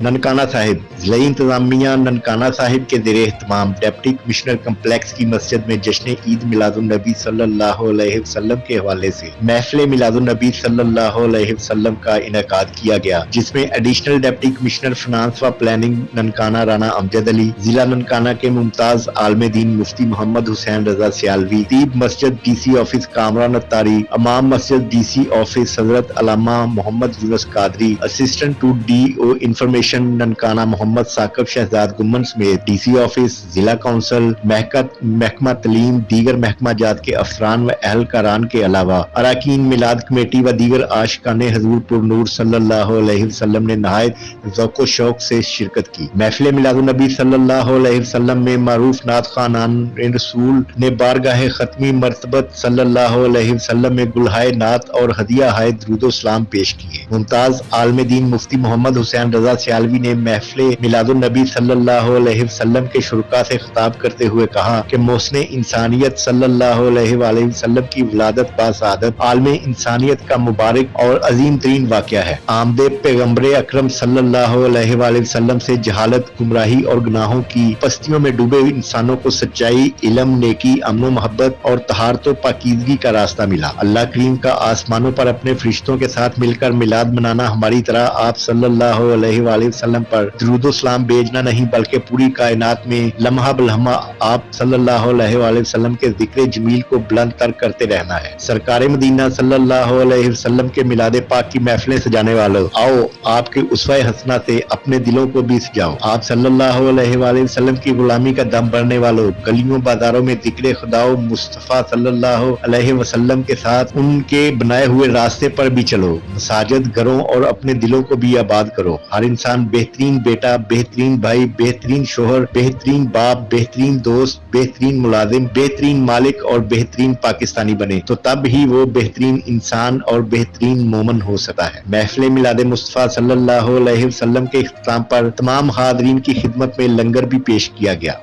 ननकाना साहिब जिला इंतजामिया ननकाना साहिब के ज़ेरे एहतमाम डिप्टी कमिश्नर कम्प्लेक्स की मस्जिद में जश्न ईद मिलादुन नबी सल्लल्लाहु अलैहि वसल्लम के हवाले से महफिल मिलादुन नबी सल्लल्लाहु अलैहि वसल्लम का इनेकाद किया गया, जिसमें एडिशनल डिप्टी कमिश्नर फाइनेंस व प्लानिंग ननकाना राना अमजद अली, जिला ननकाना के मुमताज आलम दीन मुफ्ती मोहम्मद हुसैन रजा सियालवी, तीब मस्जिद डीसी ऑफिस कामरान अत्तारी, इमाम मस्जिद डीसी ऑफिस हजरत अल्लामा Mohammad Yunus Qadri, assistant to DO information Nankana Mohammad Saqib Shahzad Gumman समेत डीसी ऑफिस, जिला काउंसिल, महकमा तलीम, दीगर महकमा जात के अफसरान व अहलकारान के अलावा अरकान मिलाद कमेटी व दीगर आशिकाने हजूर पुरनूर सल्लल्लाहु अलैहि वसल्लम ने नहायत ज़ौक़ शौक़ से शिरकत की। महफिल मिलादुन नबी सल्लल्लाहु अलैहि वसल्लम में मारूफ नात खानान रसूल ने बारगाह खत्मी मरतबत सल्लल्लाहु अलैहि वसल्लम में गुलहाए नात और हदिया हाय दुरूद सलाम पेश किए। मुमताज आलम दीन मुफ्ती मोहम्मद हुसैन रजा सियालवी ने महफिल मिलादुन नबी सल्लल्लाहु अलैहि वसल्लम के शुरका से खिताब करते हुए कहा कि मोहसिन इंसानियत सल्लल्लाहु अलैहि वसल्लम की विलादत बासआदत आलम इंसानियत का मुबारक और अजीम तरीन वाक़या है। आमदे पैगम्बर अकरम सल्लल्लाहु अलैहि वसल्लम से जहालत, गुमराही और गुनाहों की पस्तियों में डूबे इंसानों को सच्चाई, इल्म, नेकी, अमन, मोहब्बत और तहारत पाकीज़गी का रास्ता मिला। अल्लाह करीम का आसमानों पर अपने फरिश्तों के साथ मिलकर मिलाद मनाना हमारी तरह आप सल्लल्लाहु अलैहि वसल्लम पर दुरूद सलाम भेजना नहीं, बल्कि पूरी कायनात में लम्हा बलम्हा आप सल्लल्लाहु अलैहि वसल्लम के जिक्र जमील को बुलंद तर करते रहना है। सरकार मदीना सल्लल्लाहु अलैहि वसल्लम के मिलाद पाक की महफिलें सजाने वालों, आओ आपके उसवा हसना से अपने दिलों को भी सजाओ। आप सल्लल्लाहु अलैहि वसल्लम की गुलामी का दम भरने वालों, गलियों बाजारों में जिक्र खुदाओ मुस्तफा सल्लल्लाहु अलैहि वसल्लम के साथ उनके बनाए हुए रास्ते पर भी चलो। मसाजिद, घरों और अपने दिलों को भी आबाद करो। हर इंसान बेहतरीन बेटा, बेहतरीन भाई, बेहतरीन शोहर, बेहतरीन बाप, बेहतरीन दोस्त, बेहतरीन मुलाजिम, बेहतरीन मालिक और बेहतरीन पाकिस्तानी बने, तो तब ही वो बेहतरीन इंसान और बेहतरीन मोमन हो सकता है। महफिल मिलाद मुस्तफा सल्लल्लाहु अलैहि वसल्लम के इख्तिताम पर तमाम हाज़रीन की खिदमत में लंगर भी पेश किया गया।